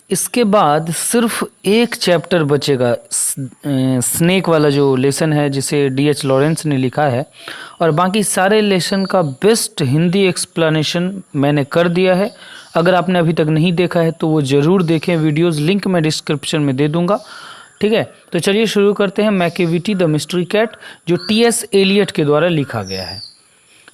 इसके बाद सिर्फ एक चैप्टर बचेगा, स्नेक वाला जो लेसन है जिसे D.H. लॉरेंस ने लिखा है, और बाकी सारे लेसन का बेस्ट हिंदी एक्सप्लेनेशन मैंने कर दिया है। अगर आपने अभी तक नहीं देखा है तो वो ज़रूर देखें वीडियोस, लिंक मैं डिस्क्रिप्शन में दे दूंगा। ठीक है, तो चलिए शुरू करते हैं। मैकेविटी द मिस्ट्री कैट, जो T.S. एलियट के द्वारा लिखा गया है।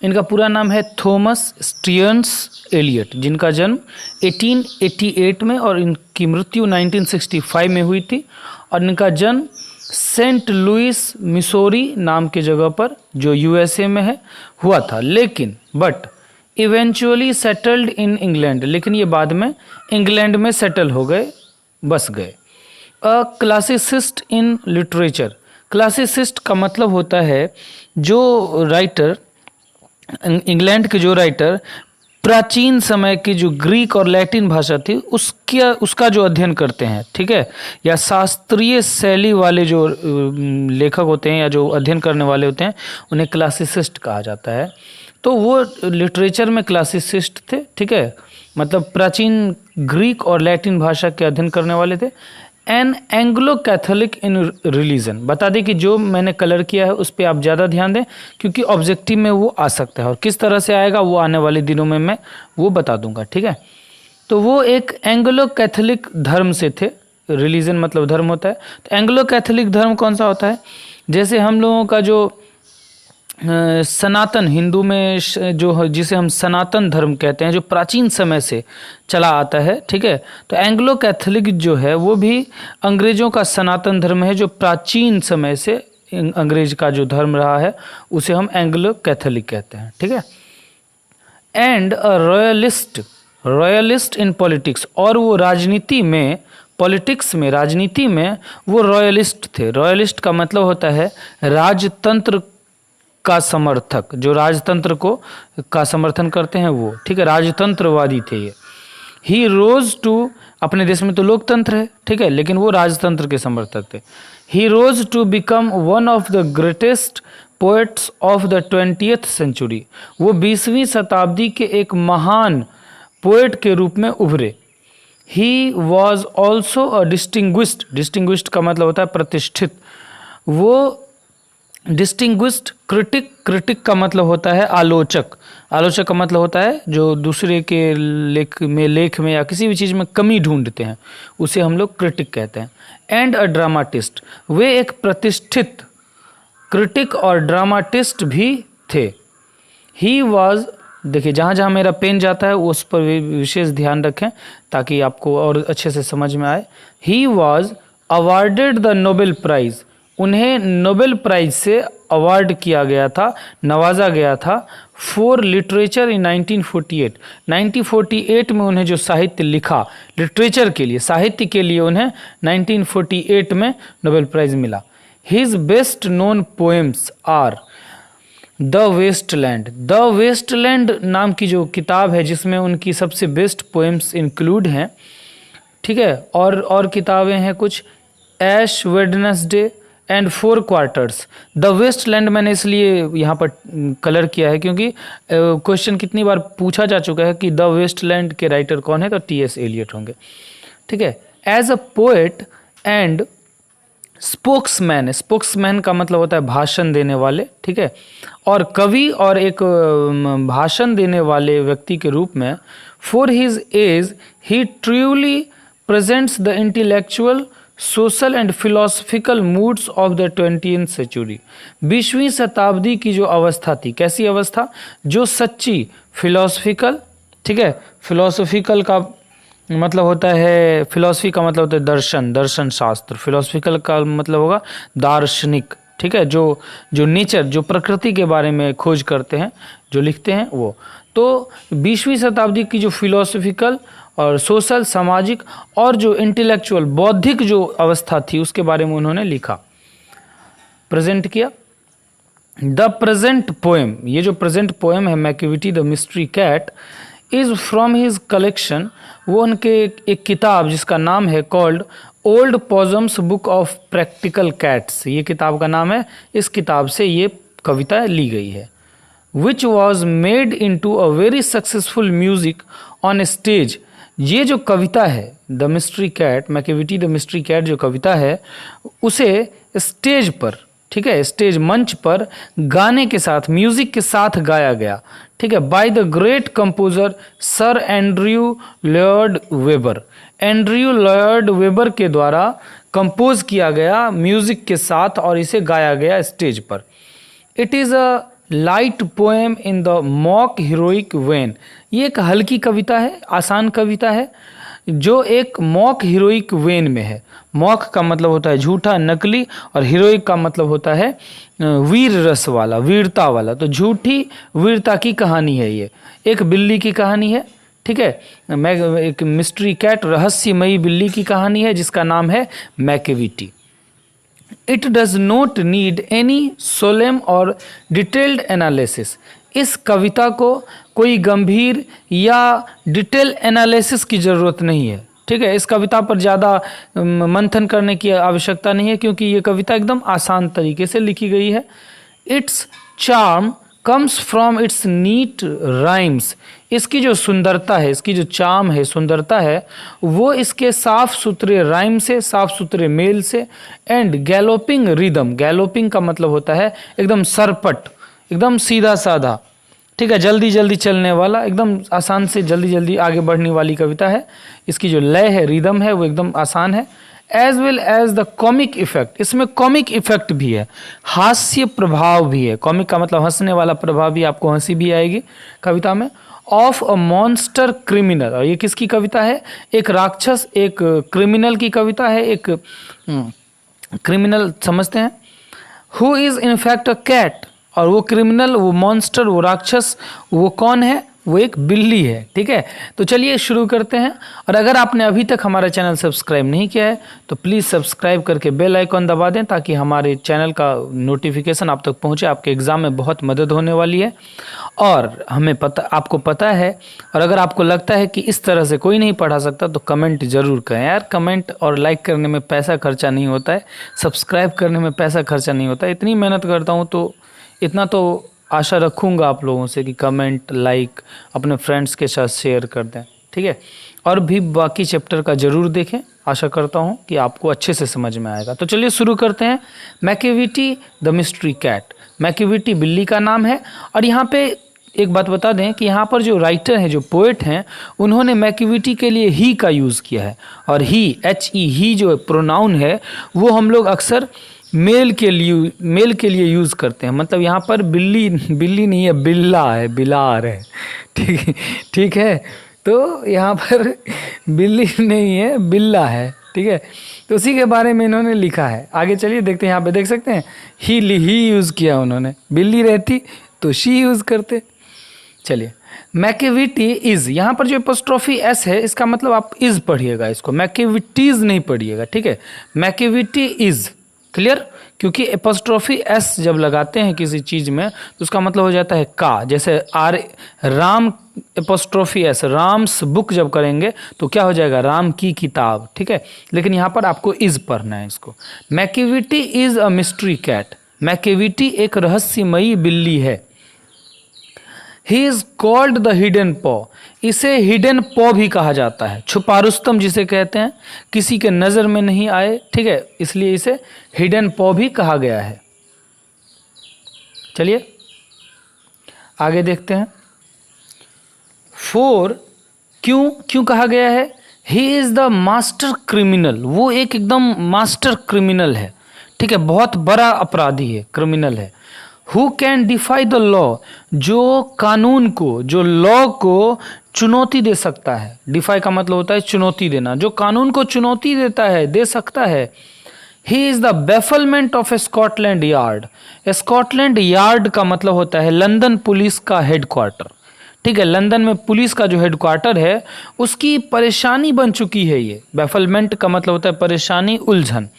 इनका पूरा नाम है थॉमस स्टीयर्न्स एलियट, जिनका जन्म 1888 में और इनकी मृत्यु 1965 में हुई थी। और इनका जन्म सेंट लुइस मिसौरी नाम के जगह पर, जो USA में है, हुआ था। लेकिन इवेंचुअली सेटल्ड इन इंग्लैंड, लेकिन ये बाद में इंग्लैंड में सेटल हो गए, बस गए। A classicist in literature, classicist का मतलब होता है जो राइटर, इंग्लैंड के जो राइटर प्राचीन समय की जो ग्रीक और लैटिन भाषा थी उसका जो अध्ययन करते हैं, ठीक है, या शास्त्रीय शैली वाले जो लेखक होते हैं या जो अध्ययन करने वाले होते हैं, उन्हें क्लासिसिस्ट कहा जाता है। तो वो लिटरेचर में क्लासिसिस्ट थे, ठीक है, मतलब प्राचीन ग्रीक और लैटिन भाषा के अध्ययन करने वाले थे। An Anglo Catholic in religion, बता दें कि जो मैंने कलर किया है उस पर आप ज़्यादा ध्यान दें, क्योंकि ऑब्जेक्टिव में वो आ सकता है, और किस तरह से आएगा वो आने वाले दिनों में मैं वो बता दूंगा। ठीक है, तो वो एक एंग्लो कैथोलिक धर्म से थे। रिलीजन मतलब धर्म होता है, तो एंग्लो कैथोलिक धर्म कौन सा होता है? जैसे हम लोगों का जो सनातन हिंदू में जो जिसे हम सनातन धर्म कहते हैं, जो प्राचीन समय से चला आता है, ठीक है, तो एंग्लो कैथोलिक जो है वो भी अंग्रेज़ों का सनातन धर्म है, जो प्राचीन समय से अंग्रेज का जो धर्म रहा है उसे हम एंग्लो कैथोलिक कहते हैं। ठीक है, and a royalist in politics, और वो राजनीति में, पॉलिटिक्स में, राजनीति में वो रॉयलिस्ट थे। रॉयलिस्ट का मतलब होता है राजतंत्र का समर्थक, जो राजतंत्र का समर्थन करते हैं वो, ठीक है, राजतंत्रवादी थे ये। ही रोज टू, अपने देश में तो लोकतंत्र है, ठीक है, लेकिन वो राजतंत्र के समर्थक थे। He rose to become one of the greatest poets of the 20th century, वो 20वीं शताब्दी के एक महान पोएट के रूप में उभरे। He was also a distinguished का मतलब होता है प्रतिष्ठित, वो डिस्टिंग्विश्ड क्रिटिक का मतलब होता है आलोचक का मतलब होता है जो दूसरे के लेख में या किसी भी चीज़ में कमी ढूंढते हैं, उसे हम लोग क्रिटिक कहते हैं। एंड अ ड्रामाटिस्ट, वे एक प्रतिष्ठित क्रिटिक और ड्रामाटिस्ट भी थे। ही वॉज, देखिए जहाँ जहाँ मेरा पेन जाता है उस पर विशेष ध्यान रखें ताकि आपको और अच्छे से समझ में आए। He was awarded the Nobel prize, उन्हें नोबेल प्राइज से अवार्ड किया गया था, नवाजा गया था, फॉर लिटरेचर इन 1948 में उन्हें जो साहित्य लिखा, लिटरेचर के लिए, साहित्य के लिए उन्हें 1948 में नोबेल प्राइज मिला। His best known poems are the Wasteland नाम की जो किताब है जिसमें उनकी सबसे बेस्ट पोएम्स इंक्लूड हैं, ठीक है, और किताबें हैं कुछ, Ash Wednesday and 4 quarters. The Waste Land मैंने इसलिए यहाँ पर कलर किया है क्योंकि क्वेश्चन कितनी बार पूछा जा चुका है कि द वेस्टलैंड के राइटर कौन है, तो T.S. एलियट होंगे। ठीक है, as a poet and spokesman का मतलब होता है भाषण देने वाले, ठीक है, और कवि और एक भाषण देने वाले व्यक्ति के रूप में, for his age he truly presents the intellectual, social and philosophical moods of the 20th century. 20वीं शताब्दी की जो अवस्था थी, कैसी अवस्था? जो सच्ची फिलोसफिकल, ठीक है, फिलोसफिकल का मतलब होता है, फिलोसफी का मतलब होता है दर्शन शास्त्र, फिलोसफिकल का मतलब होगा दार्शनिक, ठीक है, जो नेचर, जो प्रकृति के बारे में खोज करते हैं, जो लिखते हैं वो। तो 20वीं शताब्दी की जो फिलोसफिकल और सोशल, सामाजिक और जो इंटेलेक्चुअल, बौद्धिक जो अवस्था थी उसके बारे में उन्होंने लिखा, प्रेजेंट किया। द प्रेजेंट पोएम, ये जो प्रेजेंट पोएम है Macavity the mystery cat, is from his collection, वो उनके एक किताब जिसका नाम है called Old Possum's Book of Practical Cats, ये किताब का नाम है, इस किताब से ये कविता ली गई है। Which was made into a very successful music on stage, ये जो कविता है the mystery cat, Macavity the mystery cat जो कविता है उसे स्टेज पर, ठीक है, स्टेज मंच पर गाने के साथ, म्यूजिक के साथ गाया गया, ठीक है, by the great composer sir Andrew Lloyd weber. Andrew Lloyd weber के द्वारा कंपोज किया गया म्यूजिक के साथ और इसे गाया गया स्टेज पर। It is a light poem in the mock heroic when. ये एक हल्की कविता है, आसान कविता है, जो एक मॉक हीरोइक वेन में है। मॉक का मतलब होता है झूठा, नकली, और हीरोइक का मतलब होता है वीर रस वाला, वीरता वाला। तो झूठी वीरता की कहानी है ये, एक बिल्ली की कहानी है, ठीक है, एक मिस्ट्री कैट, रहस्यमयी बिल्ली की कहानी है जिसका नाम है Macavity. It does not need any solemn और डिटेल्ड एनालिसिस। इस कविता को कोई गंभीर या डिटेल एनालिसिस की ज़रूरत नहीं है, ठीक है, इस कविता पर ज़्यादा मंथन करने की आवश्यकता नहीं है क्योंकि ये कविता एकदम आसान तरीके से लिखी गई है। It's charm comes from its NEET rhymes. इसकी जो सुंदरता है, इसकी जो चार्म है, सुंदरता है, वो इसके साफ सुथरे राइम से, साफ सुथरे मेल से, एंड गैलोपिंग रिदम। गैलोपिंग का मतलब होता है एकदम सरपट, एकदम सीधा साधा, ठीक है, जल्दी जल्दी चलने वाला, एकदम आसान से जल्दी जल्दी आगे बढ़ने वाली कविता है। इसकी जो लय है, रिदम है, वो एकदम आसान है। As well as the comic effect, इसमें कॉमिक इफेक्ट भी है, हास्य प्रभाव भी है। कॉमिक का मतलब हंसने वाला प्रभाव भी, आपको हंसी भी आएगी कविता में। ऑफ अ मॉन्स्टर क्रिमिनल, और ये किसकी कविता है? एक राक्षस, एक क्रिमिनल की कविता है। एक क्रिमिनल समझते हैं, who is in fact a cat, और वो क्रिमिनल, वो मॉन्स्टर, वो राक्षस, वो कौन है? वो एक बिल्ली है, ठीक है। तो चलिए शुरू करते हैं। और अगर आपने अभी तक हमारा चैनल सब्सक्राइब नहीं किया है तो प्लीज़ सब्सक्राइब करके बेल आइकॉन दबा दें ताकि हमारे चैनल का नोटिफिकेशन आप तक पहुंचे। आपके एग्ज़ाम में बहुत मदद होने वाली है। और हमें पता, आपको पता है, और अगर आपको लगता है कि इस तरह से कोई नहीं पढ़ा सकता तो कमेंट ज़रूर करें यार। कमेंट और लाइक करने में पैसा खर्चा नहीं होता है, सब्सक्राइब करने में पैसा खर्चा नहीं होता है। इतनी मेहनत करता हूँ तो इतना तो आशा रखूँगा आप लोगों से कि कमेंट, लाइक अपने फ्रेंड्स के साथ शेयर कर दें, ठीक है। और भी बाकी चैप्टर का ज़रूर देखें, आशा करता हूँ कि आपको अच्छे से समझ में आएगा। तो चलिए शुरू करते हैं। Macavity the mystery cat. Macavity बिल्ली का नाम है। और यहाँ पे एक बात बता दें कि यहाँ पर जो राइटर हैं, जो पोएट हैं, उन्होंने मैकेविटी के लिए ही का यूज़ किया है। और ही, ही जो प्रोनाउन है वो हम लोग अक्सर मेल के लिए यूज़ करते हैं। मतलब यहाँ पर बिल्ली नहीं है, बिल्ला है, बिलार है, ठीक है। तो यहाँ पर बिल्ली नहीं है, बिल्ला है, ठीक है। तो उसी के बारे में इन्होंने लिखा है। आगे चलिए देखते हैं। यहाँ पे देख सकते हैं ही यूज़ किया उन्होंने। बिल्ली रहती तो शी यूज़ करते। चलिए, मैकेविटी इज़, यहाँ पर जो एपोस्ट्रोफी एस है इसका मतलब आप इज़ पढ़िएगा, इसको मैकेविटीज़ नहीं पढ़िएगा, ठीक है। मैकेविटी इज़, क्लियर, क्योंकि एपोस्ट्रोफी एस जब लगाते हैं किसी चीज़ में तो उसका मतलब हो जाता है का। जैसे Ram apostrophe S, Ram's book जब करेंगे तो क्या हो जाएगा? राम की किताब, ठीक है। लेकिन यहाँ पर आपको इज़ पढ़ना है इसको। Macavity is a mystery cat. Macavity एक रहस्यमयी बिल्ली है। He is called the hidden paw. इसे हिडन पॉ भी कहा जाता है, छुपा रुस्तम जिसे कहते हैं, किसी के नज़र में नहीं आए, ठीक है, इसलिए इसे हिडन पॉ भी कहा गया है। चलिए आगे देखते हैं। क्यों कहा गया है? He is the master criminal. वो एक एकदम मास्टर क्रिमिनल है, ठीक है, बहुत बड़ा अपराधी है, क्रिमिनल है। Who can defy the law, जो कानून को, जो लॉ को चुनौती दे सकता है। डिफाई का मतलब होता है चुनौती देना, जो कानून को चुनौती देता है, दे सकता है। He is the bafflement of Scotland Yard. Scotland yard का मतलब होता है लंदन पुलिस का हेडक्वार्टर, ठीक है। लंदन में पुलिस का जो हेडक्वार्टर है उसकी परेशानी बन चुकी है ये। बेफलमेंट का मतलब होता है परेशानी, उलझन।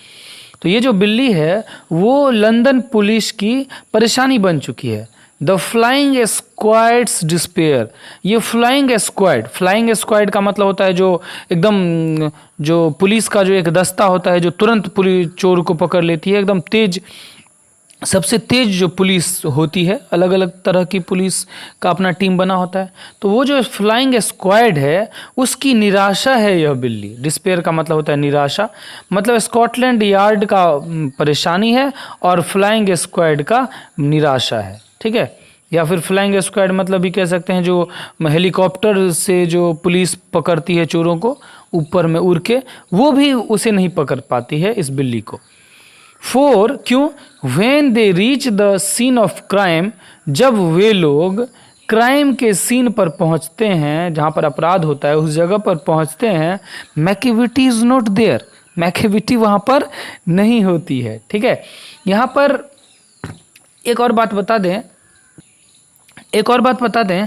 तो ये जो बिल्ली है वो लंदन पुलिस की परेशानी बन चुकी है। The flying squads despair. ये फ्लाइंग स्क्वाड का मतलब होता है जो एकदम, जो पुलिस का जो एक दस्ता होता है जो तुरंत पुलिस चोर को पकड़ लेती है, एकदम तेज सबसे तेज जो पुलिस होती है, अलग अलग तरह की पुलिस का अपना टीम बना होता है, तो वो जो फ्लाइंग स्क्वाड है उसकी निराशा है यह बिल्ली। डिस्पेयर का मतलब होता है निराशा, मतलब स्कॉटलैंड यार्ड का परेशानी है और फ्लाइंग स्क्वाड का निराशा है, ठीक है। या फिर फ्लाइंग स्क्वाड मतलब भी कह सकते हैं जो हेलीकॉप्टर से जो पुलिस पकड़ती है चोरों को ऊपर में उड़ के, वो भी उसे नहीं पकड़ पाती है इस बिल्ली को। 4 क्यों? When they reach the scene of crime, जब वे लोग क्राइम के सीन पर पहुंचते हैं, जहां पर अपराध होता है उस जगह पर पहुंचते हैं, Macavity is not there, Macavity वहां पर नहीं होती है, ठीक है। यहां पर एक और बात बता दें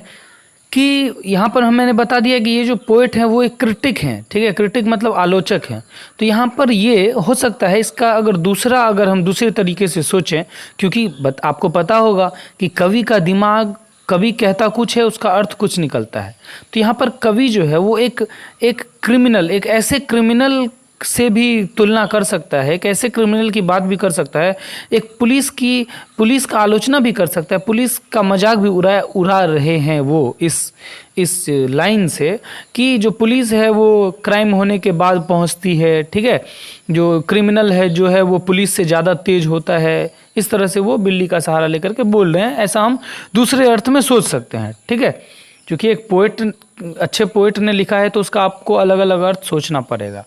कि यहाँ पर मैंने बता दिया कि ये जो पोएट हैं वो एक क्रिटिक हैं, ठीक है। क्रिटिक मतलब आलोचक हैं। तो यहाँ पर ये हो सकता है इसका अगर हम दूसरे तरीके से सोचें, क्योंकि आपको पता होगा कि कवि का दिमाग, कवि कहता कुछ है उसका अर्थ कुछ निकलता है। तो यहाँ पर कवि जो है वो एक क्रिमिनल, एक ऐसे क्रिमिनल से भी तुलना कर सकता है, एक ऐसे क्रिमिनल की बात भी कर सकता है, एक पुलिस का आलोचना भी कर सकता है, पुलिस का मजाक भी उड़ा रहे हैं वो इस लाइन से कि जो पुलिस है वो क्राइम होने के बाद पहुंचती है, ठीक है। जो क्रिमिनल है जो है वो पुलिस से ज़्यादा तेज होता है, इस तरह से वो बिल्ली का सहारा लेकर के बोल रहे हैं, ऐसा हम दूसरे अर्थ में सोच सकते हैं, ठीक है। क्योंकि एक अच्छे पोएट ने लिखा है तो उसका आपको अलग अलग अर्थ सोचना पड़ेगा।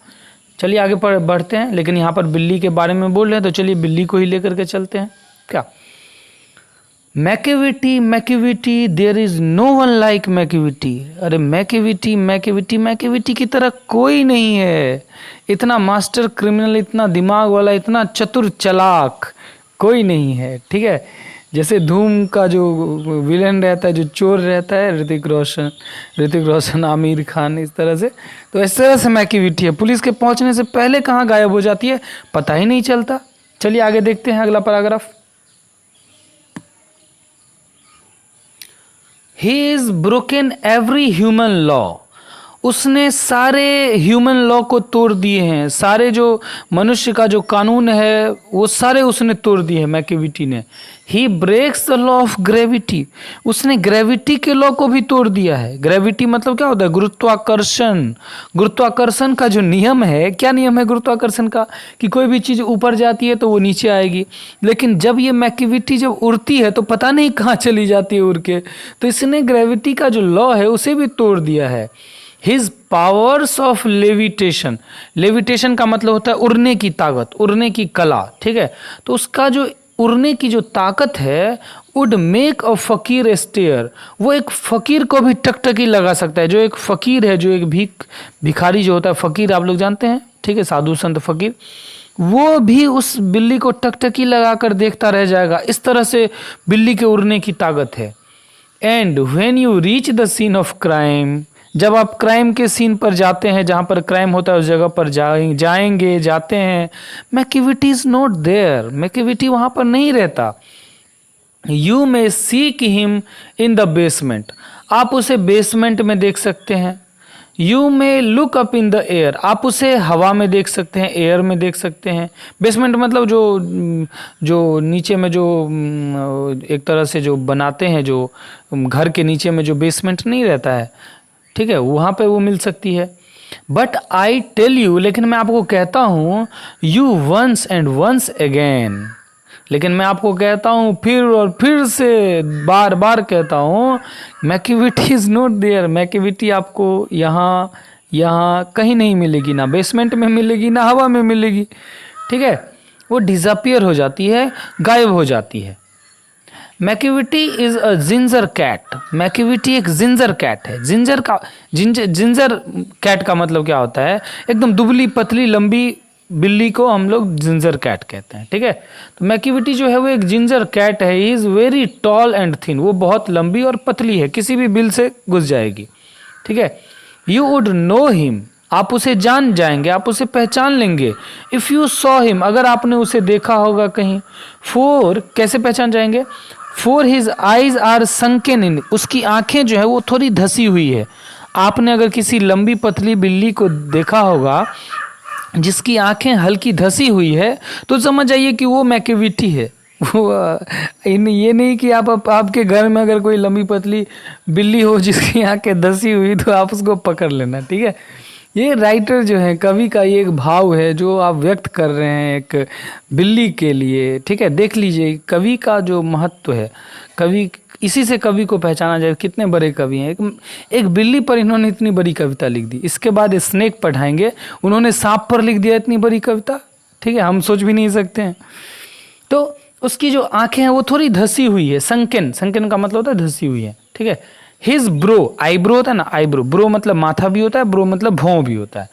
चलिए आगे बढ़ते हैं, लेकिन यहाँ पर बिल्ली के बारे में बोल रहे हैं तो चलिए बिल्ली को ही लेकर के चलते हैं। क्या? Macavity there is no one like Macavity. अरे मैकेविटी की तरह कोई नहीं है, इतना मास्टर क्रिमिनल, इतना दिमाग वाला, इतना चतुर चालाक कोई नहीं है, ठीक है। जैसे धूम का जो विलेन रहता है, जो चोर रहता है, ऋतिक रोशन, आमिर खान, इस तरह से, तो इस तरह से मैकेविटी है। पुलिस के पहुंचने से पहले कहाँ गायब हो जाती है पता ही नहीं चलता। चलिए आगे देखते हैं अगला paragraph. He is broken every human law. उसने सारे ह्यूमन लॉ को तोड़ दिए हैं, सारे जो मनुष्य का जो कानून है वो सारे उसने तोड़ दिए हैं मैकेविटी ने। He breaks the law of gravity. उसने ग्रेविटी के लॉ को भी तोड़ दिया है। ग्रेविटी मतलब क्या होता है? गुरुत्वाकर्षण का जो नियम है, क्या नियम है गुरुत्वाकर्षण का? कि कोई भी चीज़ ऊपर जाती है तो वो नीचे आएगी, लेकिन जब ये मैकेविटी जब उड़ती है तो पता नहीं कहाँ चली जाती है उड़ के। तो इसने ग्रेविटी का जो लॉ है उसे भी तोड़ दिया है। His powers of levitation, levitation का मतलब होता है उड़ने की ताकत, उड़ने की कला, ठीक है। तो उसका जो उड़ने की जो ताकत है, वुड मेक अ फकीर स्टेयर, वो एक फकीर को भी टकटकी लगा सकता है। जो एक फकीर है, जो एक भिखारी जो होता है, फकीर आप लोग जानते हैं, ठीक है, साधु संत फकीर, वो भी उस बिल्ली को टकटकी लगाकर देखता रह जाएगा। इस तरह से बिल्ली के उड़ने की ताकत है। And when you reach the scene of crime, जब आप क्राइम के सीन पर जाते हैं, जहाँ पर क्राइम होता है उस जगह पर जाते हैं, Macavity is not there, Macavity वहाँ पर नहीं रहता। You may seek him in the basement, आप उसे बेसमेंट में देख सकते हैं। You may look up in the air, आप उसे हवा में देख सकते हैं, एयर में देख सकते हैं। बेसमेंट मतलब जो नीचे में जो एक तरह से जो बनाते हैं, जो घर के नीचे में जो बेसमेंट नहीं रहता है, ठीक है, वहाँ पे वो मिल सकती है। बट आई टेल यू, लेकिन मैं आपको कहता हूँ, you once and once again, लेकिन मैं आपको कहता हूँ फिर और फिर से, बार बार कहता हूँ, Macavity is not there, Macavity आपको यहाँ कहीं नहीं मिलेगी, ना बेसमेंट में मिलेगी, ना हवा में मिलेगी, ठीक है। वो डिसअपियर हो जाती है, गायब हो जाती है। Macavity is a ginger cat, Macavity एक जिंजर कैट है। जिंजर कैट का मतलब क्या होता है? एकदम दुबली पतली लंबी बिल्ली को हम लोग जिंजर कैट कहते हैं, ठीक है। तो मैकेविटी जो है वो एक जिंजर कैट है। He is very tall and thin, वो बहुत लंबी और पतली है, किसी भी बिल से घुस जाएगी, ठीक है। यू वुड नो हिम, आप उसे जान जाएंगे, आप उसे पहचान लेंगे। इफ यू सॉ हिम, अगर आपने उसे देखा होगा कहीं। फोर, कैसे पहचान जाएंगे? For his eyes are sunken in, उसकी आंखें जो है वो थोड़ी धसी हुई है। आपने अगर किसी लंबी पतली बिल्ली को देखा होगा जिसकी आंखें हल्की धसी हुई है, तो समझ जाइए कि वो मैकेविटी है, ये नहीं कि आपके घर में अगर कोई लंबी पतली बिल्ली हो जिसकी आंखें धसी हुई तो आप उसको पकड़ लेना, ठीक है। ये राइटर जो है, कवि का ये एक भाव है जो आप व्यक्त कर रहे हैं एक बिल्ली के लिए, ठीक है। देख लीजिए कवि का जो महत्व है, कवि, इसी से कवि को पहचाना जाए कितने बड़े कवि हैं। एक बिल्ली पर इन्होंने इतनी बड़ी कविता लिख दी। इसके बाद स्नेक पढ़ाएंगे, उन्होंने सांप पर लिख दिया इतनी बड़ी कविता, ठीक है, हम सोच भी नहीं सकते हैं। तो उसकी जो आंखें हैं वो थोड़ी धसी हुई है, संकेन, संकेन का मतलब होता है धसी हुई है, ठीक है। हिज ब्रो, आईब्रो होता है ना, आईब्रो, ब्रो मतलब माथा भी होता है, ब्रो मतलब भौं भी होता है।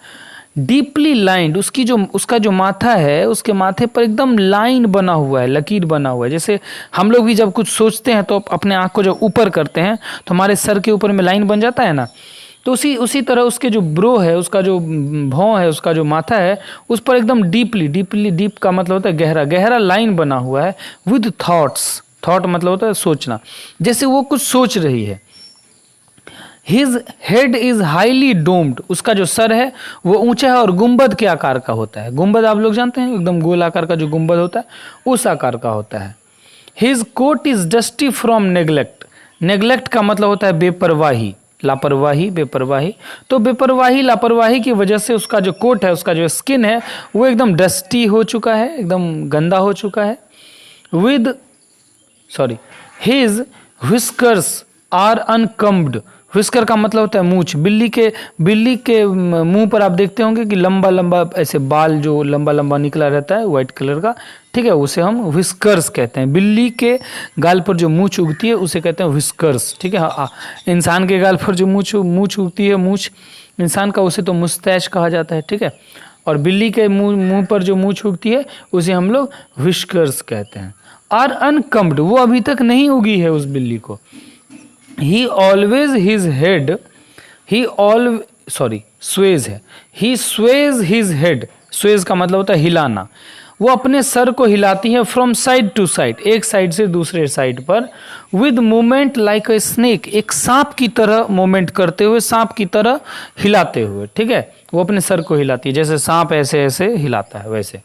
डीपली लाइंड, उसका जो माथा है, उसके माथे पर एकदम लाइन बना हुआ है, लकीर बना हुआ है। जैसे हम लोग भी जब कुछ सोचते हैं तो अपने आंख को जब ऊपर करते हैं तो हमारे सर के ऊपर में लाइन बन जाता है ना, तो उसी तरह उसके जो ब्रो है, उसका जो भौं है, उसका जो माथा है, उस पर एकदम डीपली, डीप का मतलब होता है गहरा, गहरा लाइन बना हुआ है। विद थॉट्स, थॉट मतलब होता है सोचना, जैसे वो कुछ सोच रही है। His head is highly doomed, उसका जो सर है वो ऊंचा है और गुंबद के आकार का होता है। गुंबद आप लोग जानते हैं, एकदम गोल आकार का जो गुंबद होता है उस आकार का होता है। His coat is dusty from neglect, neglect का मतलब होता है बेपरवाही, लापरवाही, बेपरवाही। तो बेपरवाही, लापरवाही की वजह से उसका जो कोट है, उसका जो स्किन है वो एकदम डस्टी हो चुका है, एकदम गंदा हो चुका है। हिज व्हिस्कर्स आर अनकम्ब्ड, व्हिस्कर का मतलब होता है मूंछ। बिल्ली के मुंह पर आप देखते होंगे कि लंबा लंबा ऐसे बाल जो लंबा लंबा निकला रहता है व्हाइट कलर का, ठीक है, उसे हम व्हिस्कर्स कहते हैं। बिल्ली के गाल पर जो मूंछ उगती है उसे कहते हैं व्हिस्कर्स, ठीक है। इंसान के गाल पर जो मूंछ उगती है, मूंछ इंसान का, उसे तो मुस्टैच कहा जाता है, ठीक है। और बिल्ली के मुंह पर जो मूंछ उगती है उसे हम लोग व्हिस्कर्स कहते हैं। आर अनकम्ब्ड, वो अभी तक नहीं उगी है उस बिल्ली को। He always his head, sways है, he sways his head, sways का मतलब होता है हिलाना। वो अपने सर को हिलाती है फ्रॉम साइड टू साइड, एक साइड से दूसरे साइड पर, with movement like a snake, एक सांप की तरह मूवमेंट करते हुए, सांप की तरह हिलाते हुए, ठीक है। वो अपने सर को हिलाती है जैसे सांप ऐसे ऐसे हिलाता है वैसे।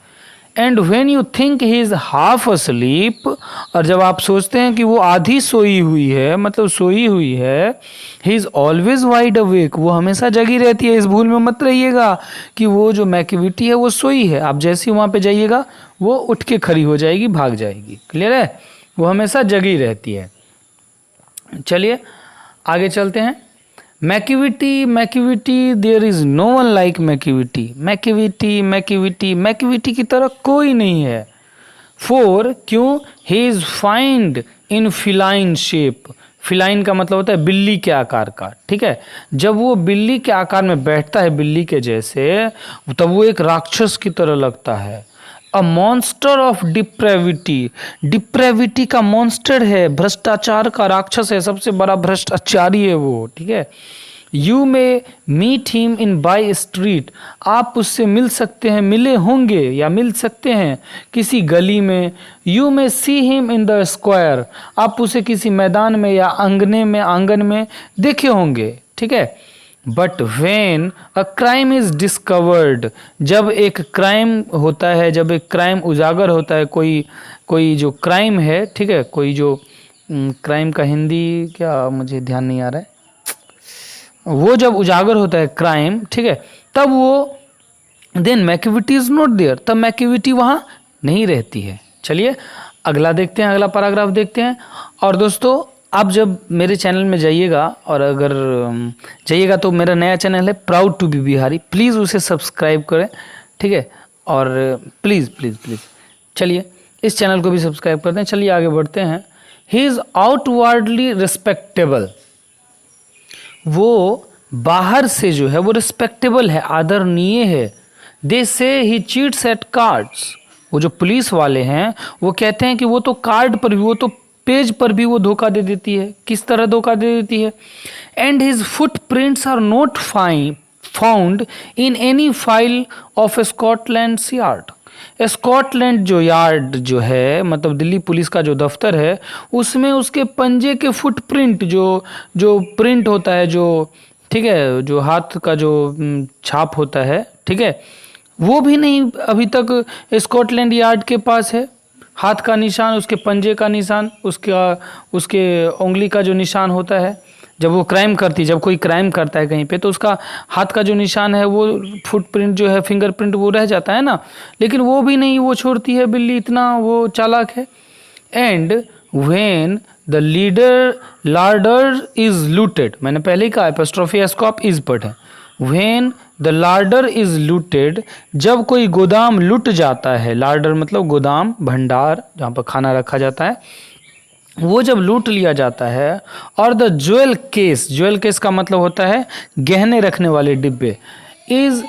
And when you think he is half asleep, और जब आप सोचते हैं कि वो आधी सोई हुई है, मतलब सोई हुई है, he is always wide awake, वो हमेशा जगी रहती है। इस भूल में मत रहिएगा कि वो जो मैक्विटी है वो सोई है, आप जैसे ही वहाँ पे जाइएगा वो उठ के खड़ी हो जाएगी, भाग जाएगी, क्लियर है, वो हमेशा जगी रहती है। चलिए आगे चलते हैं। Macavity, there is no one like Macavity की तरह कोई नहीं है। क्यों? He is find in feline shape, feline का मतलब होता है बिल्ली के आकार का, ठीक है। जब वो बिल्ली के आकार में बैठता है, बिल्ली के जैसे, तब वो एक राक्षस की तरह लगता है। अ मॉन्स्टर ऑफ डिप्रेविटी का मॉन्स्टर है, भ्रष्टाचार का राक्षस है, सबसे बड़ा भ्रष्टाचारी है वो, ठीक है। You may meet him in by street, आप उससे मिल सकते हैं, मिले होंगे या मिल सकते हैं किसी गली में। You may see him in the square, आप उसे किसी मैदान में या आंगन में देखे होंगे, ठीक है। But when a crime is discovered, जब एक क्राइम होता है, जब एक क्राइम उजागर होता है, कोई जो क्राइम है, ठीक है, कोई जो क्राइम का हिंदी क्या मुझे ध्यान नहीं आ रहा है, वो जब उजागर होता है क्राइम, ठीक है, तब वो then McVitie is not there, तब मैक्विटी वहाँ नहीं रहती है। चलिए अगला देखते हैं, अगला पैराग्राफ देखते हैं। और दोस्तों आप जब मेरे चैनल में जाइएगा, और अगर जाइएगा तो मेरा नया चैनल है proud to be Bihari, please उसे सब्सक्राइब करें, ठीक है। और प्लीज़ प्लीज़ प्लीज़ चलिए इस चैनल को भी सब्सक्राइब कर दें। चलिए आगे बढ़ते हैं। ही इज़ आउटवर्डली रिस्पेक्टेबल, वो बाहर से जो है वो रिस्पेक्टेबल है, आदरणीय है। दे से ही चीट्स एट कार्ड्स, वो जो पुलिस वाले हैं वो कहते हैं कि वो तो कार्ड पर भी, वो तो पेज पर भी वो धोखा दे देती है। किस तरह धोखा दे देती है? And his footprints are not found in any file of Scotland Yard. Scotland जो यार्ड जो है, मतलब दिल्ली पुलिस का जो दफ्तर है, उसमें उसके पंजे के फुटप्रिंट जो प्रिंट होता है, जो, ठीक है, जो हाथ का जो छाप होता है, ठीक है, वो भी नहीं अभी तक स्कॉटलैंड यार्ड के पास है। हाथ का निशान, उसके पंजे का निशान, उसके उंगली का जो निशान होता है जब वो क्राइम करती है, जब कोई क्राइम करता है कहीं पे, तो उसका हाथ का जो निशान है वो फुटप्रिंट जो है, फिंगरप्रिंट वो रह जाता है ना, लेकिन वो भी नहीं वो छोड़ती है बिल्ली, इतना वो चालाक है। And when the leader larder is looted, मैंने पहले ही कहा एपोस्ट्रोफी एस को आप इज पढ़ें। व्हेन द लार्डर इज लूटेड, जब कोई गोदाम लुट जाता है, लार्डर मतलब गोदाम, भंडार जहाँ पर खाना रखा जाता है, वो जब लूट लिया जाता है। और the jewel case, jewel case का मतलब होता है गहने रखने वाले डिब्बे, इज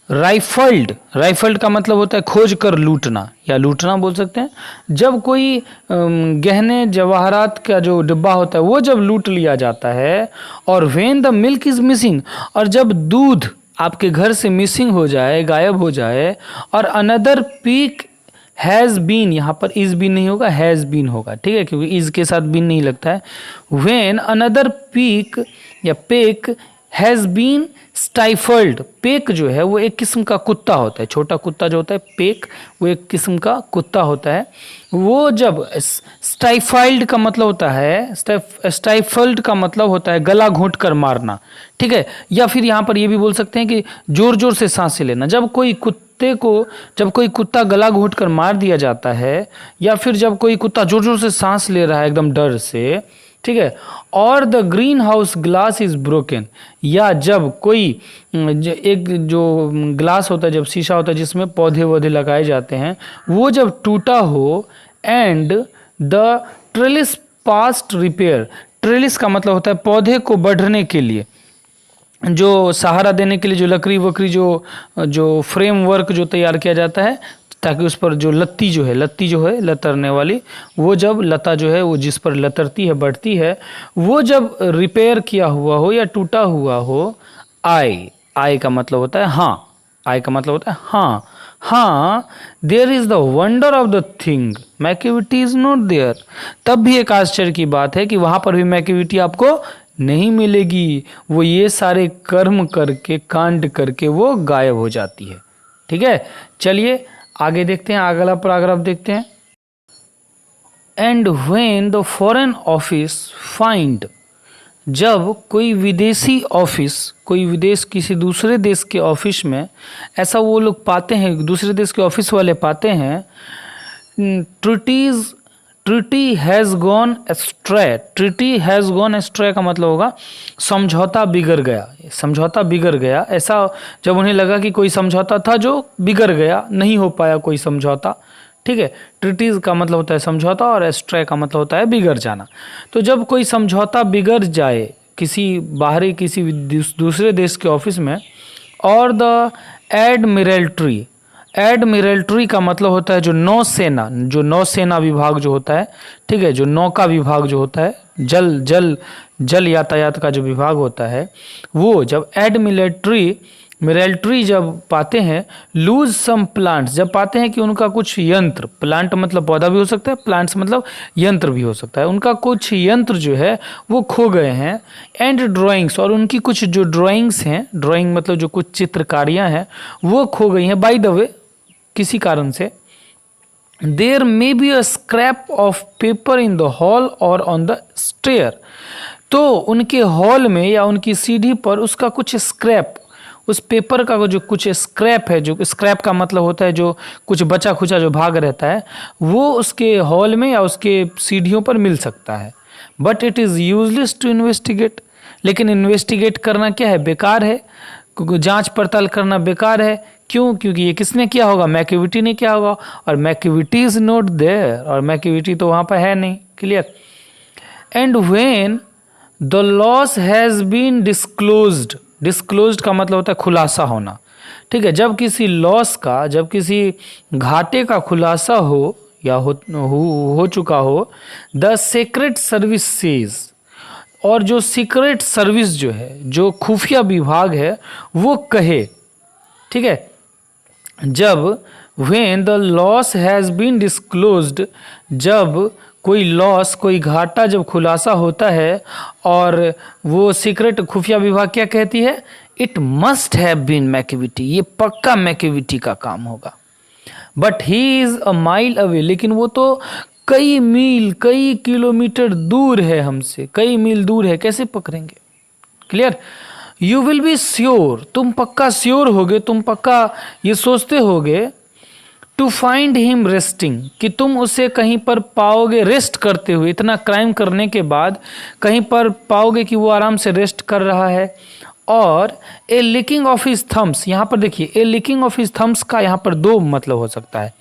राइफल्ड, राइफल्ड का मतलब होता है खोज कर लूटना या लूटना बोल सकते हैं। जब कोई गहने जवाहरात का जो डिब्बा होता है वो जब लूट लिया जाता है। और when the milk is missing, और जब दूध आपके घर से मिसिंग हो जाए, गायब हो जाए। और अनदर पीक हैज़ बीन, यहाँ पर इज बीन नहीं होगा, हैज़ बीन होगा, ठीक है, क्योंकि इज के साथ बीन नहीं लगता है। व्हेन अनदर पीक या peck has been stifled, peck जो है वो एक किस्म का कुत्ता होता है, छोटा कुत्ता जो होता है पेक, वो एक किस्म का कुत्ता होता है। वो जब स्टाइफाइल्ड का मतलब होता है, स्टाइफल्ड का मतलब होता है गला घोंट कर मारना, ठीक है, या फिर यहाँ पर ये भी बोल सकते हैं कि जोर जोर से सांसें लेना। जब कोई कुत्ता गला घोंट कर मार दिया जाता है, या फिर जब कोई कुत्ता जोर जोर से सांस ले रहा है एकदम डर से, ठीक है। और the green house glass is broken, या जब कोई एक जो ग्लास होता है, जब शीशा होता है जिसमें पौधे वौधे लगाए जाते हैं, वो जब टूटा हो। And the trellis past repair, trellis का मतलब होता है पौधे को बढ़ने के लिए, जो सहारा देने के लिए जो लकड़ी वकड़ी जो फ्रेमवर्क जो तैयार किया जाता है, ताकि उस पर जो लत्ती जो है लतरने वाली, वो जब लता जो है वो जिस पर लतरती है, बढ़ती है, वो जब रिपेयर किया हुआ हो या टूटा हुआ हो। आई का मतलब होता है हाँ, आई का मतलब होता है हाँ, हाँ there is the wonder of the thing Macavity is not there, तब भी एक आश्चर्य की बात है कि वहां पर भी मैक्विटी आपको नहीं मिलेगी, वो ये सारे कर्म करके, कांड करके वो गायब हो जाती है, ठीक है। चलिए आगे देखते हैं, अगला पैराग्राफ देखते हैं। And when the foreign office find, जब कोई विदेशी ऑफिस, कोई विदेश किसी दूसरे देश के ऑफिस में ऐसा वो लोग पाते हैं, दूसरे देश के ऑफिस वाले पाते हैं, treaty has gone ashtray, treaty has gone ashtray का मतलब होगा समझौता बिगड़ गया, समझौता बिगड़ गया। ऐसा जब उन्हें लगा कि कोई समझौता था जो बिगड़ गया, नहीं हो पाया कोई समझौता, ठीक है। ट्रिटीज का मतलब होता है समझौता और एस्ट्रे का मतलब होता है बिगड़ जाना। तो जब कोई समझौता बिगड़ जाए किसी बाहरी किसी दूसरे देश के ऑफिस में। और द एडमिरल्ट्री, एडमिरल्ट्री का मतलब होता है जो नौसेना विभाग जो होता है, ठीक है, जो नौका विभाग जो होता है, जल यातायात का जो विभाग होता है, वो जब मिलिट्री जब पाते हैं, लूज सम प्लांट्स, जब पाते हैं कि उनका कुछ यंत्र, प्लांट मतलब पौधा भी हो सकता है, प्लांट्स मतलब यंत्र भी हो सकता है, उनका कुछ यंत्र जो है वो खो गए हैं। एंड ड्राइंग्स, और उनकी कुछ जो ड्राइंग्स हैं, ड्राइंग मतलब जो कुछ चित्रकारियाँ हैं वो खो गई हैं बाय द वे किसी कारण से। There may be a scrap of paper in the hall और ऑन द स्टेयर, तो उनके हॉल में या उनकी सीढ़ी पर उसका कुछ स्क्रैप, उस पेपर का जो कुछ स्क्रैप है, जो स्क्रैप का मतलब होता है जो कुछ बचा खुचा जो भाग रहता है, वो उसके हॉल में या उसके सीढ़ियों पर मिल सकता है। But it is useless to investigate, लेकिन इन्वेस्टिगेट करना क्या है, बेकार है, क्योंकि जांच पड़ताल करना बेकार है। क्यों? क्योंकि ये किसने किया होगा, मैक्विटी ने किया होगा, और मैक्विटी इज नॉट देयर, और मैक्विटी तो वहाँ पर है नहीं। Clear. And when the loss has been disclosed, disclosed का मतलब होता है खुलासा होना, ठीक है। जब किसी लॉस का, जब किसी घाटे का खुलासा हो या हो चुका हो, द सीक्रेट सर्विस सेज, और जो सीक्रेट सर्विस जो है, जो खुफिया विभाग है, वो कहे, ठीक है। जब when the loss has been disclosed, जब कोई लॉस, कोई घाटा जब खुलासा होता है, और वो सीक्रेट खुफिया विभाग क्या कहती है, it must have been McVitie, ये पक्का मैक्विटी का काम होगा। But he is a mile away, लेकिन वो तो कई मील कई किलोमीटर दूर है हमसे, कई मील दूर है, कैसे पकड़ेंगे? Clear? You will be sure, तुम पक्का श्योर होगे, तुम पक्का ये सोचते होगे, टू फाइंड हिम रेस्टिंग, कि तुम उसे कहीं पर पाओगे रेस्ट करते हुए, इतना क्राइम करने के बाद कहीं पर पाओगे कि वो आराम से रेस्ट कर रहा है। और ए लिकिंग ऑफ हिज थम्स, यहाँ पर देखिए ए लिकिंग ऑफ हिज थम्स का यहाँ पर दो मतलब हो सकता है।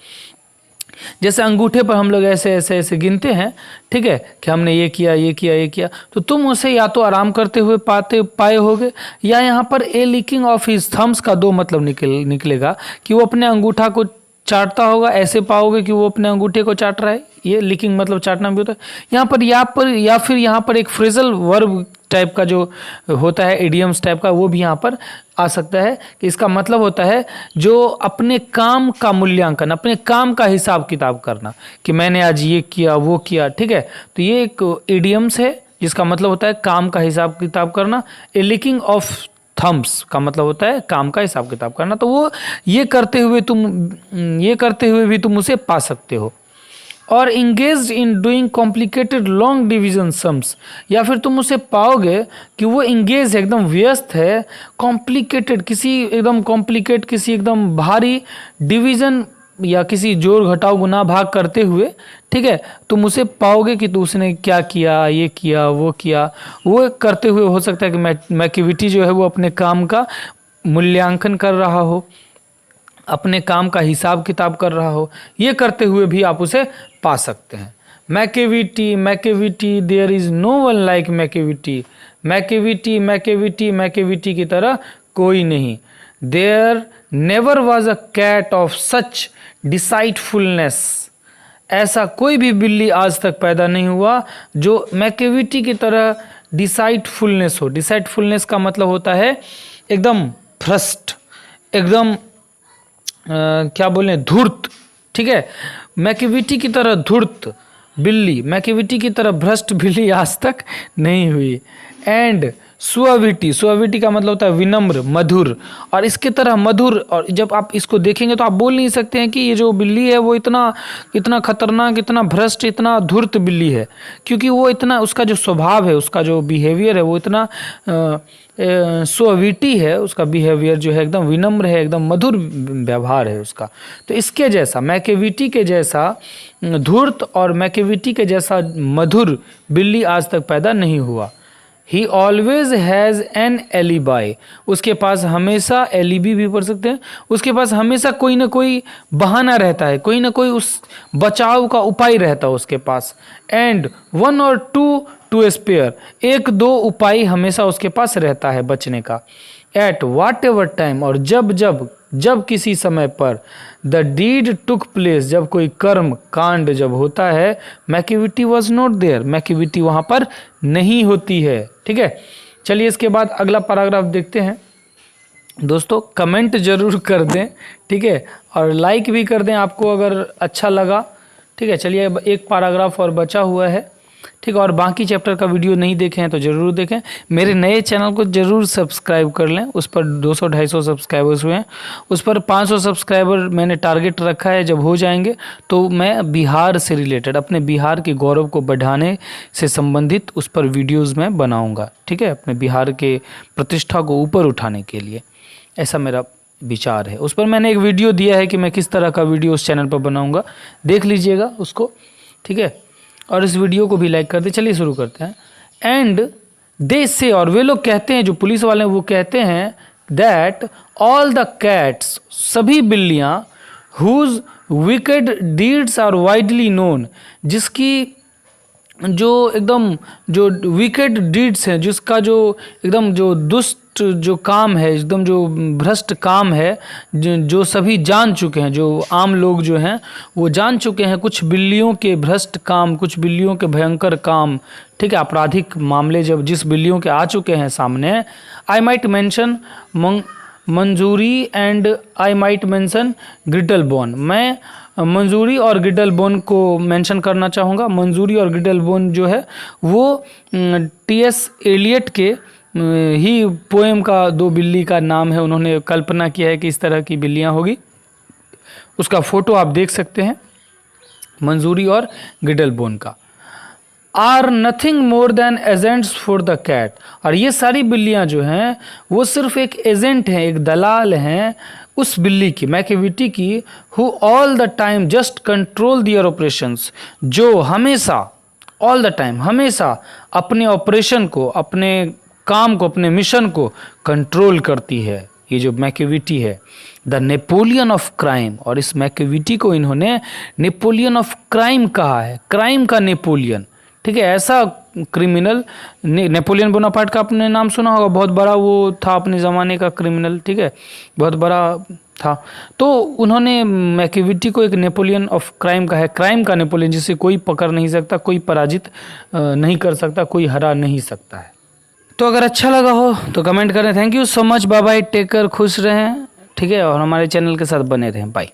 जैसे अंगूठे पर हम लोग ऐसे ऐसे ऐसे गिनते हैं, ठीक है, कि हमने ये किया ये किया ये किया, तो तुम उसे या तो आराम करते हुए पाए होगे, या यहाँ पर ए लिकिंग ऑफ हिज थम्स का दो मतलब निकलेगा कि वो अपने अंगूठा को चाटता होगा, ऐसे पाओगे कि वो अपने अंगूठे को चाट रहा है, ये लिकिंग मतलब चाटना भी होता है। यहाँ पर या फिर यहाँ पर एक फ्रेजल वर्ब टाइप का जो होता है, इडियम्स टाइप का, वो भी यहाँ पर आ सकता है कि इसका मतलब होता है जो अपने काम का मूल्यांकन, अपने काम का हिसाब किताब करना, कि मैंने आज ये किया वो किया, ठीक है। तो ये एक इडियम्स है जिसका मतलब होता है काम का हिसाब किताब करना। ए लिकिंग ऑफ थम्स का मतलब होता है काम का हिसाब किताब करना। तो वो ये करते हुए भी तुम उसे पा सकते हो। और engage in doing complicated long division sums, या फिर तुम उसे पाओगे कि वो इंगेज है, एकदम व्यस्त है, कॉम्प्लिकेटेड किसी एकदम भारी डिवीजन या किसी जोड़ घटाव गुना भाग करते हुए, ठीक है, तुम उसे पाओगे कि तो उसने क्या किया, ये किया वो किया, वो करते हुए हो सकता है कि मैकिविटी जो है वो अपने काम का मूल्यांकन कर रहा हो, अपने काम का हिसाब किताब कर रहा हो, ये करते हुए भी आप उसे पा सकते हैं। Macavity there is no one like Macavity, Macavity की तरह कोई नहीं। There never was a cat of such deceitfulness, ऐसा कोई भी बिल्ली आज तक पैदा नहीं हुआ जो मैकिविटी की तरह डिसाइटफुलनेस हो। डिसाइटफुलनेस का मतलब होता है एकदम भ्रष्ट, एकदम क्या बोले, धूर्त, ठीक है। मैकिविटी की तरह धूर्त बिल्ली, मैकिविटी की तरह भ्रष्ट बिल्ली आज तक नहीं हुई। एंड सुअविटी का मतलब होता है विनम्र, मधुर, और इसके तरह मधुर। और जब आप इसको देखेंगे तो आप बोल नहीं सकते हैं कि ये जो बिल्ली है वो इतना खतरनाक, इतना भ्रष्ट, इतना धूर्त बिल्ली है, क्योंकि वो इतना, उसका जो स्वभाव है, उसका जो बिहेवियर है वो इतना सुअविटी है, उसका बिहेवियर जो है एकदम विनम्र है, एकदम मधुर व्यवहार है उसका। तो इसके जैसा, मैकिविटी के जैसा धूर्त और मैकिविटी के जैसा मधुर बिल्ली आज तक पैदा नहीं हुआ। ही ऑलवेज हैज़ एन एलिबाई, उसके पास हमेशा, एलिबी भी पढ़ सकते हैं, उसके पास हमेशा कोई ना कोई बहाना रहता है, कोई ना कोई उस बचाव का उपाय रहता है उसके पास। एंड वन और टू स्पेयर, एक दो उपाय हमेशा उसके पास रहता है बचने का। एट वाट एवर टाइम, और जब किसी समय पर, द डीड टुक प्लेस, जब कोई कर्म कांड जब होता है, मैकिविटी वॉज नॉट देयर, मैकिविटी वहाँ पर नहीं होती है, ठीक है। चलिए इसके बाद अगला पैराग्राफ देखते हैं। दोस्तों कमेंट जरूर कर दें, ठीक है, और लाइक भी कर दें आपको अगर अच्छा लगा, ठीक है। चलिए एक पैराग्राफ और बचा हुआ है, ठीक है, और बाकी चैप्टर का वीडियो नहीं देखे हैं तो ज़रूर देखें। मेरे नए चैनल को ज़रूर सब्सक्राइब कर लें, उस पर 200-250 सब्सक्राइबर्स हुए हैं, उस पर 500 सब्सक्राइबर मैंने टारगेट रखा है। जब हो जाएंगे तो मैं बिहार से रिलेटेड, अपने बिहार के गौरव को बढ़ाने से संबंधित उस पर वीडियोज़ मैं बनाऊँगा, ठीक है, अपने बिहार के प्रतिष्ठा को ऊपर उठाने के लिए, ऐसा मेरा विचार है। उस पर मैंने एक वीडियो दिया है कि मैं किस तरह का वीडियो उस चैनल पर बनाऊँगा, देख लीजिएगा उसको, ठीक है, और इस वीडियो को भी लाइक कर दे। चलिए शुरू करते हैं। एंड दे से, और वे लोग कहते हैं, जो पुलिस वाले हैं वो कहते हैं, दैट ऑल द कैट्स, सभी बिल्लियाँ, whose wicked deeds are widely known, जिसकी जो एकदम जो विकेड डीड्स हैं, जिसका जो एकदम जो दुष्ट जो काम है, एकदम जो भ्रष्ट काम है, जो सभी जान चुके हैं, जो आम लोग जो हैं वो जान चुके हैं, कुछ बिल्लियों के भ्रष्ट काम, कुछ बिल्लियों के भयंकर काम, ठीक है, आपराधिक मामले जब जिस बिल्लियों के आ चुके हैं सामने। आई माइट मेंशन मंजूरी एंड आई माइट मेंशन ग्रिटलबोन, मैं मंजूरी और ग्रिटलबोन को मेंशन करना चाहूँगा। मंजूरी और ग्रिटलबोन जो है वो टी.एस. एलियट के ही पोएम का दो बिल्ली का नाम है, उन्होंने कल्पना किया है कि इस तरह की बिल्लियाँ होगी। उसका फोटो आप देख सकते हैं, मंजूरी और गिडलबोन का। Are nothing more than agents for the cat. और ये सारी बिल्लियां जो हैं वो सिर्फ एक एजेंट हैं, एक दलाल हैं उस बिल्ली की, मैकेविटी की, who all the time just control their operations, जो हमेशा ऑल द टाइम हमेशा अपने ऑपरेशन को, अपने काम को, अपने मिशन को कंट्रोल करती है। ये जो मैकेविटी है, द नेपोलियन ऑफ क्राइम, और इस मैकेविटी को इन्होंने नेपोलियन ऑफ क्राइम कहा है, क्राइम का नेपोलियन। ठीक है, ऐसा क्रिमिनल, नेपोलियन बोनापार्ट का आपने नाम सुना होगा, बहुत बड़ा वो था अपने ज़माने का क्रिमिनल, ठीक है, बहुत बड़ा था। तो उन्होंने मैकेविटी को एक नेपोलियन ऑफ क्राइम का है, क्राइम का नेपोलियन, जिसे कोई पकड़ नहीं सकता, कोई पराजित नहीं कर सकता, कोई हरा नहीं सकता है। तो अगर अच्छा लगा हो तो कमेंट करें। Thank you so much, bye bye, take care, खुश रहें, ठीक है, और हमारे चैनल के साथ बने रहें, बाय।